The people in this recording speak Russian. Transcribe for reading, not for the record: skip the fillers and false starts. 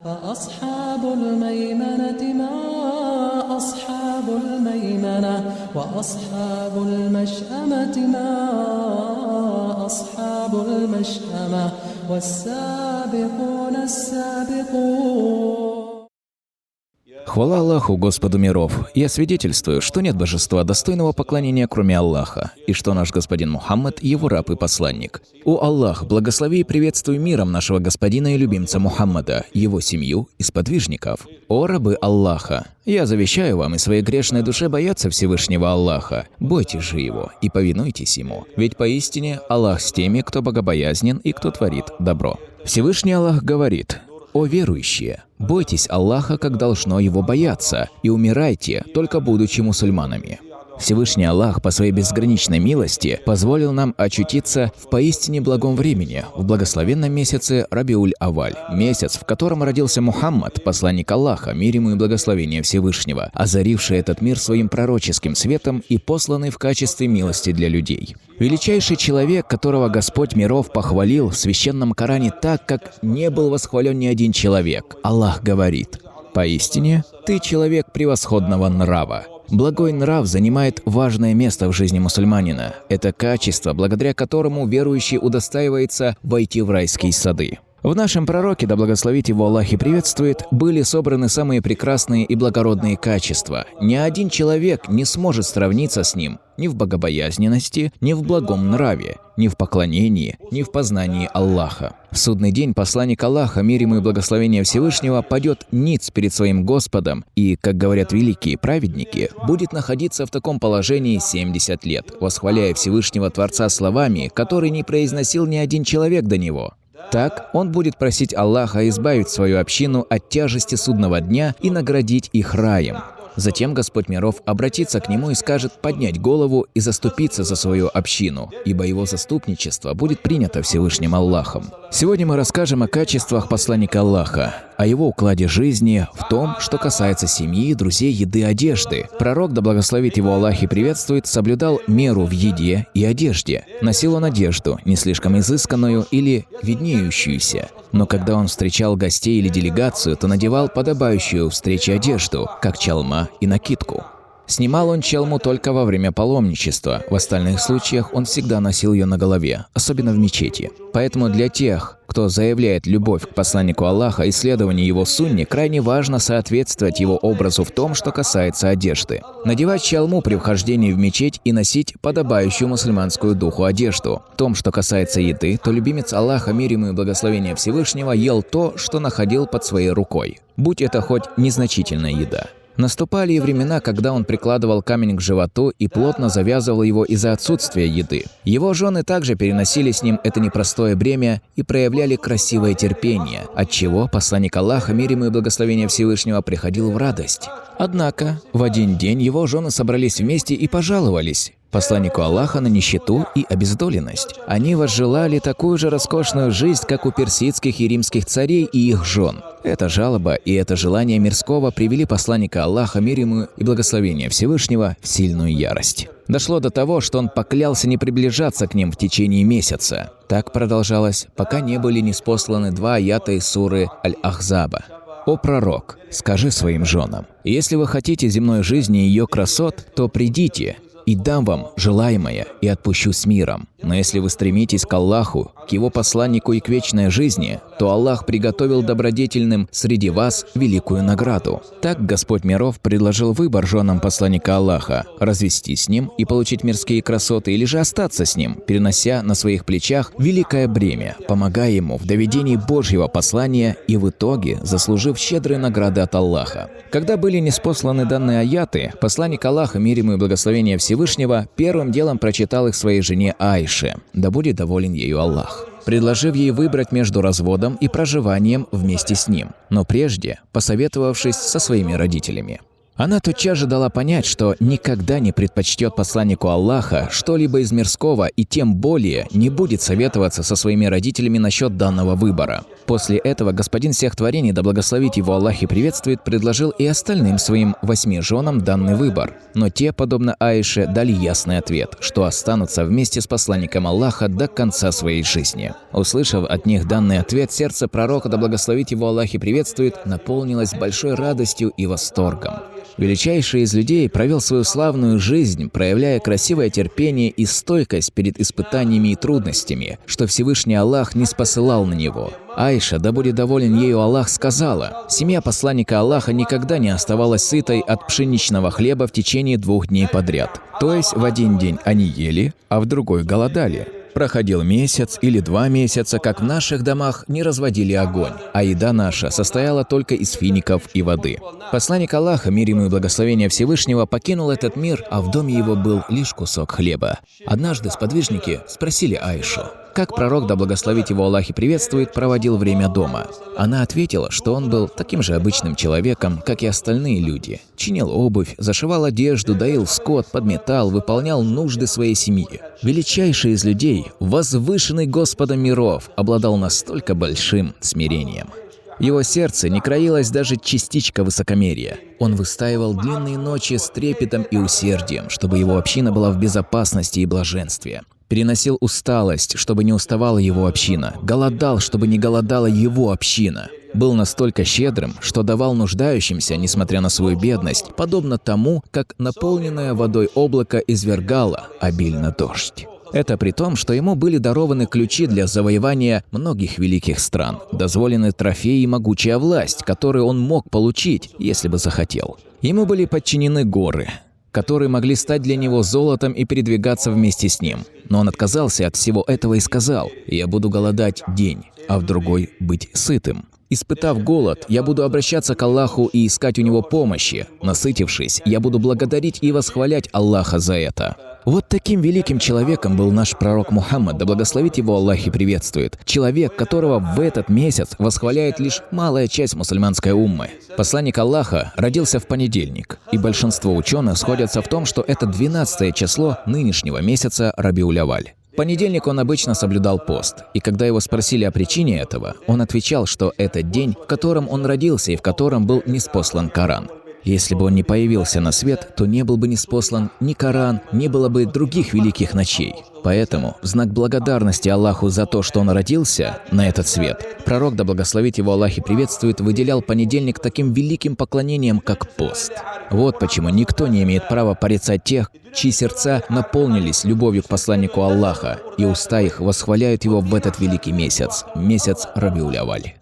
فأصحاب الميمنة ما أصحاب الميمنة وأصحاب المشأمة ما أصحاب المشأمة والسابقون السابقون. Хвала Аллаху, Господу миров! Я свидетельствую, что нет божества достойного поклонения, кроме Аллаха, и что наш господин Мухаммад – его раб и посланник. О Аллах, благослови и приветствуй миром нашего господина и любимца Мухаммада, его семью и сподвижников. О рабы Аллаха! Я завещаю вам и своей грешной душе бояться Всевышнего Аллаха. Бойтесь же Его и повинуйтесь Ему, ведь поистине Аллах с теми, кто богобоязнен и кто творит добро. Всевышний Аллах говорит: «О верующие, бойтесь Аллаха, как должно Его бояться, и умирайте, только будучи мусульманами». Всевышний Аллах по своей безграничной милости позволил нам очутиться в поистине благом времени, в благословенном месяце Рабиуль-Авваль, месяц, в котором родился Мухаммад, посланник Аллаха, мир ему и благословение Всевышнего, озаривший этот мир своим пророческим светом и посланный в качестве милости для людей. Величайший человек, которого Господь миров похвалил в священном Коране так, как не был восхвален ни один человек. Аллах говорит: «Поистине, ты человек превосходного нрава». Благой нрав занимает важное место в жизни мусульманина. Это качество, благодаря которому верующий удостаивается войти в райские сады. В нашем пророке, да благословит его Аллах и приветствует, были собраны самые прекрасные и благородные качества. Ни один человек не сможет сравниться с ним ни в богобоязненности, ни в благом нраве, ни в поклонении, ни в познании Аллаха. В судный день посланник Аллаха, мир ему и благословение Всевышнего, падет ниц перед своим Господом и, как говорят великие праведники, будет находиться в таком положении 70 лет, восхваляя Всевышнего Творца словами, которые не произносил ни один человек до него. Так он будет просить Аллаха избавить свою общину от тяжести судного дня и наградить их раем. Затем Господь миров обратится к нему и скажет поднять голову и заступиться за свою общину, ибо его заступничество будет принято Всевышним Аллахом. Сегодня мы расскажем о качествах посланника Аллаха, о его укладе жизни, в том, что касается семьи, друзей, еды, одежды. Пророк, да благословит его Аллах и приветствует, соблюдал меру в еде и одежде. Носил он одежду, не слишком изысканную или виднеющуюся. Но когда он встречал гостей или делегацию, то надевал подобающую встрече одежду, как чалма и накидку. Снимал он чалму только во время паломничества, в остальных случаях он всегда носил ее на голове, особенно в мечети. Поэтому для тех, кто заявляет любовь к посланнику Аллаха и следование его сунне, крайне важно соответствовать его образу в том, что касается одежды. Надевать чалму при вхождении в мечеть и носить подобающую мусульманскую духу одежду. В том, что касается еды, то любимец Аллаха, мир ему и благословение Всевышнего, ел то, что находил под своей рукой, будь это хоть незначительная еда. Наступали и времена, когда он прикладывал камень к животу и плотно завязывал его из-за отсутствия еды. Его жены также переносили с ним это непростое бремя и проявляли красивое терпение, отчего посланник Аллаха, мир ему и благословение Всевышнего, приходил в радость. Однако в один день его жены собрались вместе и пожаловались посланнику Аллаха на нищету и обездоленность. Они возжелали такую же роскошную жизнь, как у персидских и римских царей и их жен. Эта жалоба и это желание мирского привели посланника Аллаха, мир ему и благословение Всевышнего, в сильную ярость. Дошло до того, что он поклялся не приближаться к ним в течение месяца. Так продолжалось, пока не были ниспосланы 2 аята из суры Аль-Ахзаба. «О пророк, скажи своим женам, если вы хотите земной жизни и ее красот, то придите, и дам вам желаемое, и отпущу с миром. Но если вы стремитесь к Аллаху, к Его посланнику и к вечной жизни, то Аллах приготовил добродетельным среди вас великую награду». Так Господь миров предложил выбор женам посланника Аллаха – развестись с ним и получить мирские красоты, или же остаться с ним, перенося на своих плечах великое бремя, помогая ему в доведении Божьего послания и в итоге заслужив щедрые награды от Аллаха. Когда были ниспосланы данные аяты, посланник Аллаха, мир ему и благословение Всевышнего, первым делом прочитал их своей жене Аише, да будет доволен ею Аллах, предложив ей выбрать между разводом и проживанием вместе с ним, но прежде посоветовавшись со своими родителями. Она тотчас же дала понять, что никогда не предпочтет посланнику Аллаха что-либо из мирского и тем более не будет советоваться со своими родителями насчет данного выбора. После этого господин всех творений, да благословит его Аллах и приветствует, предложил и остальным своим 8 женам данный выбор. Но те, подобно Аише, дали ясный ответ, что останутся вместе с посланником Аллаха до конца своей жизни. Услышав от них данный ответ, сердце пророка, да благословит его Аллах и приветствует, наполнилось большой радостью и восторгом. Величайший из людей провел свою славную жизнь, проявляя красивое терпение и стойкость перед испытаниями и трудностями, что Всевышний Аллах не спосылал на него. Аиша, да будет доволен ею Аллах, сказала: «Семья посланника Аллаха никогда не оставалась сытой от пшеничного хлеба в течение 2 дней подряд». То есть в один день они ели, а в другой голодали. Проходил месяц или 2 месяца, как в наших домах не разводили огонь, а еда наша состояла только из фиников и воды. Посланник Аллаха, мир ему и благословение Всевышнего, покинул этот мир, а в доме его был лишь кусок хлеба. Однажды сподвижники спросили Аишу, как пророк, да благословит его Аллах и приветствует, проводил время дома. Она ответила, что он был таким же обычным человеком, как и остальные люди. Чинил обувь, зашивал одежду, доил скот, подметал, выполнял нужды своей семьи. Величайший из людей, возвышенный Господом миров, обладал настолько большим смирением. В его сердце не краилась даже частичка высокомерия. Он выстаивал длинные ночи с трепетом и усердием, чтобы его община была в безопасности и блаженстве. Переносил усталость, чтобы не уставала его община. Голодал, чтобы не голодала его община. Был настолько щедрым, что давал нуждающимся, несмотря на свою бедность, подобно тому, как наполненное водой облако извергало обильно дождь. Это при том, что ему были дарованы ключи для завоевания многих великих стран, дозволены трофеи и могучая власть, которую он мог получить, если бы захотел. Ему были подчинены горы, которые могли стать для него золотом и передвигаться вместе с ним. Но он отказался от всего этого и сказал: «Я буду голодать день, а в другой быть сытым. Испытав голод, я буду обращаться к Аллаху и искать у него помощи. Насытившись, я буду благодарить и восхвалять Аллаха за это». Вот таким великим человеком был наш пророк Мухаммад, да благословит его Аллах и приветствует. Человек, которого в этот месяц восхваляет лишь малая часть мусульманской уммы. Посланник Аллаха родился в понедельник, и большинство ученых сходятся в том, что это 12 число нынешнего месяца Рабиуль-Авваль. В понедельник он обычно соблюдал пост, и когда его спросили о причине этого, он отвечал, что это день, в котором он родился и в котором был ниспослан Коран. Если бы он не появился на свет, то не был бы ниспослан ни Коран, не было бы других великих ночей. Поэтому, в знак благодарности Аллаху за то, что он родился на этот свет, пророк, да благословит его Аллах и приветствует, выделял понедельник таким великим поклонением, как пост. Вот почему никто не имеет права порицать тех, чьи сердца наполнились любовью к посланнику Аллаха, и уста их восхваляют его в этот великий месяц, месяц Рабиуль-Авваль.